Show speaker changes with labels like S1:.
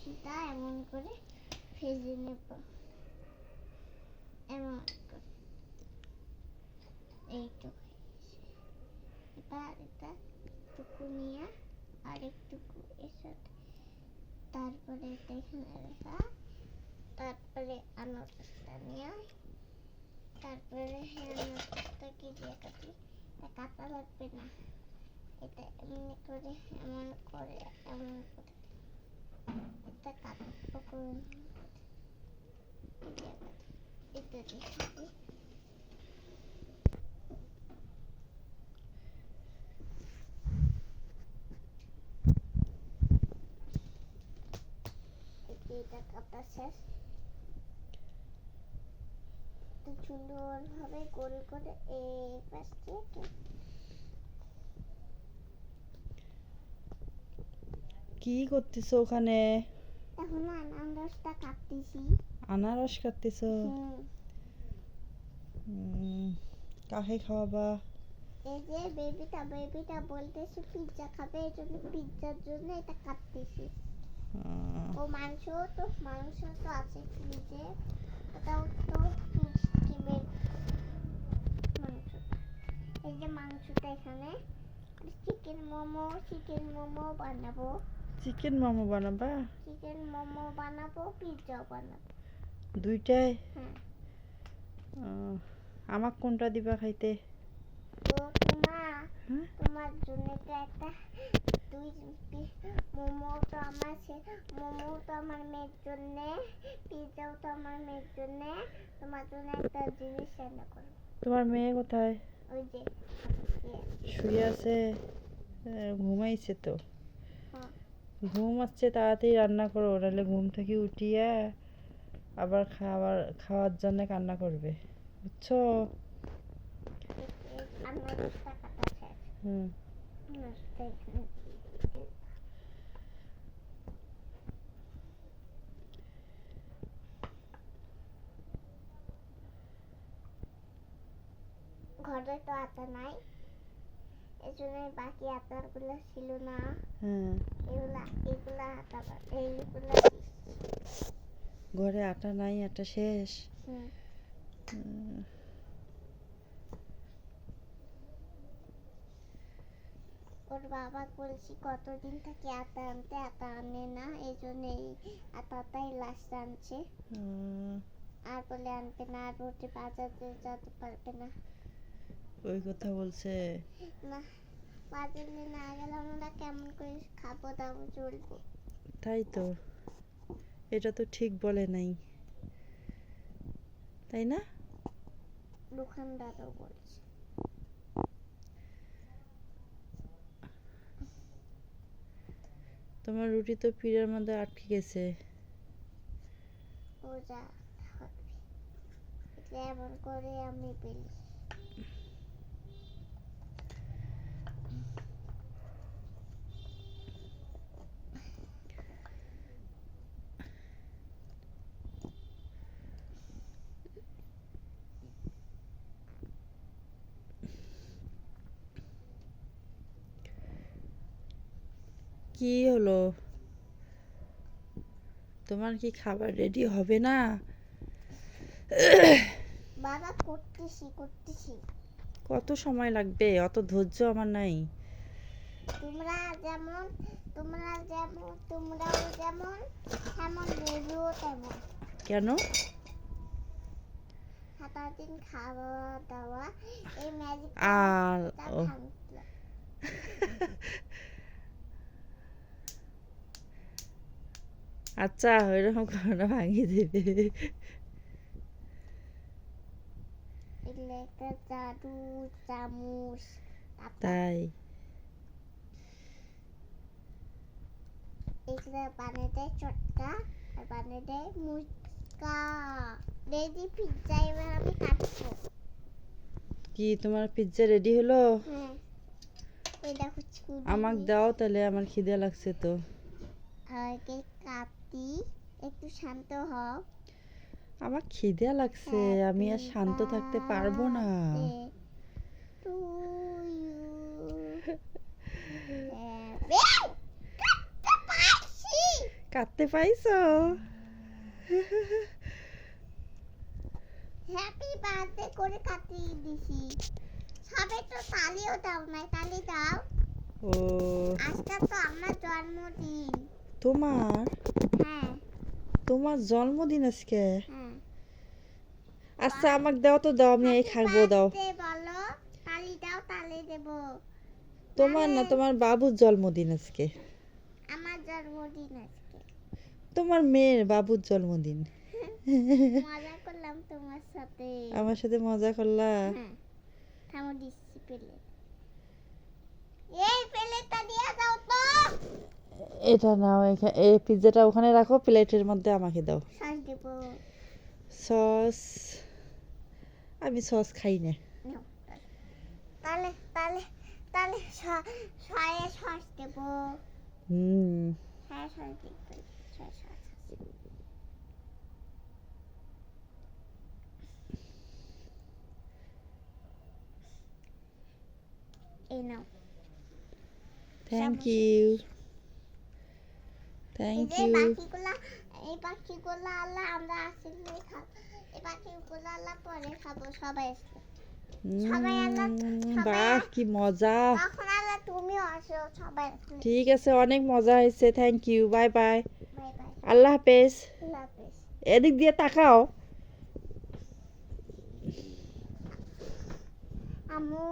S1: লুচিটা এমন করে ভেজে নেব, এমন করে এইটুকু। এবার এটা টুকু নিয়ে আরেকটুকু এর সাথে, তারপরে এটা এখানে রাখা, তারপরে আনারসটা নিয়ে, তারপরে আনারসটা কি দিয়ে কাটি, এটা কাটা লাগবে না, এটা এমনি করে এমন করে এমন করে এটা কাটবো করে এটা দেখি। এটা কাটা শেষ, সুন্দরভাবে গোল করে এই পাশ থেকে।
S2: কি করতেছো ওখানে?
S1: এখন আনারসটা কাটতেছি।
S2: আনারস কাটতেছো? কাকে খাওয়াবা?
S1: এই যে বেবিটা বলতেছে পিৎজা খাবে, এই জন্য পিৎজার জন্য এটা কাটতেছি। ও মাংস তো আছে ফ্রিজে, ওটাও তো ডিমের মাংস। এই যে মাংসটা এখানে, চিকেন মোমো বানাবো।
S2: চিকেন মোমো বানাবা?
S1: চিকেন মোমো বানাবো, পিৎজাও বানাবো,
S2: দুইটাই?
S1: হ্যাঁ।
S2: আমাক কোনটা দিবা খাইতে?
S1: তো তোমার জন্য তো একটা দুই পিস মোমো তো আমার মেয়ের জন্য, পিৎজাও তো আমার মেয়ের জন্য, তোমার জন্য একটা জিনিস রান্না করব।
S2: তোমার মেয়ে কোথায়?
S1: ওই যে
S2: শুয়ে আছে, ঘুমাইছে তো।
S1: হ্যাঁ।
S2: ঘুম আসছে, তাড়াতাড়ি রান্না করো, নাহলে ঘুম থেকে উঠিয়া আবার খাওয়ার জন্য কান্না করবে, বুঝছো?
S1: আনারসটা কাটা শেষ। আনারসটা এখানে ঘরে তো আটা নাই, এজন্য বাকি আটাগুলো ছিল না, এগুলা আটা, এইগুলা
S2: ঘরে আটা নাই, আটা শেষ।
S1: ওর বাবা বলছি কতদিন থেকে আটা আনতে, আটা আনে না, এই জন্য এই আটাটাই লাস্ট আনছে। আর বলে আনবে না, আর বলছে বাজারে যেতে পারবে না।
S2: ওই কথা বলছে?
S1: না, বাজারে না গেলে আমরা কেমন করে খাবো দাবো চলবো?
S2: তাই তো, এটা তো ঠিক বলে নাই, তাই না?
S1: দোকানদারও বলছে।
S2: তোমার রুটি তো পিঠের মধ্যে আটকে গেছে।
S1: ও যা এমন করে আমি পেলি।
S2: কি হলো? তোমার কি খাবার রেডি হবে না?
S1: বাবা করতেছি।
S2: কত সময় লাগবে? অত ধৈর্য আমার নাই।
S1: তোমরাও যেমন তেমন বেবিও তেমন।
S2: কেন?
S1: সারাদিন খাওয়া দাওয়া এই ম্যাজিক
S2: আর আচ্ছা, ওইরকম করো না, ভাঙিয়ে দেবে।
S1: এগুলো একটা জাদু চামচ।
S2: তাই?
S1: এগুলো বানিয়ে দেয় চটকা, আর বানিয়ে দেয় মুচকা। রেডি পিৎজা, এবার আমি কাটবো।
S2: কি তোমার পিৎজা রেডি হলো?
S1: হ্যাঁ, এই দেখো
S2: আমাক দাও তাহলে, আমার খিদে লাগছে তো।
S1: আগে কাটি, একটু শান্ত হও।
S2: আমার খিদে লাগছে, আমি আর শান্ত থাকতে পারবো না। কাটতে পাইছো?
S1: হ্যাপি বার্থডে করে কাটিয়ে দিছি। সবে তো তালিও দাও নাই, তালি দাও।
S2: ও
S1: আজকে তো আমার জন্মদিন।
S2: তোমার
S1: হ্যাঁ
S2: তোমার জন্মদিন আজকে?
S1: হ্যাঁ।
S2: আচ্ছা আমাকে দাও তো, দাও আমি এই খাবো, দাও।
S1: birthday বলো, তালি দাও, তালি দেব।
S2: তোমার না, তোমার বাবুর জন্মদিন আজকে।
S1: আমার জন্মদিন আজকে।
S2: তোমার মেয়ের বাবুর জন্মদিন।
S1: মজা করলাম তোমার সাথে।
S2: আমার সাথে মজা করলা?
S1: হ্যাঁ, থামো দিচ্ছি প্লেট। এই প্লেটটা দিয়ে দাও তো।
S2: এটা নাও, এই পিৎজাটা ওখানে রাখো, প্লেটের মধ্যে আমাকে দাও।
S1: সস দেব।
S2: সস? আমি সস খাই না।
S1: নাও। তাহলে তাহলে তাহলে সয়ে সস দেব। হ্যাঁ সস দেব। Sauce sauce. এই নাও।
S2: Thank you, thank you.
S1: এই পাখিগুলা আল্লাহ আমরা আসলে খাবো। এই পাখিগুলা আল্লাহ পরে খাবো সবাই আসলে। সবাই আল্লাহ
S2: বাহ কি মজা।
S1: তখন আল্লাহ তুমিও আসো সবাই আসলে।
S2: ঠিক আছে, অনেক মজা হয়েছে, thank you, bye bye.
S1: Bye bye.
S2: আল্লাহ হাফেজ।
S1: আল্লাহ হাফেজ।
S2: এদিক দিয়ে তাকাও।
S1: আম্মু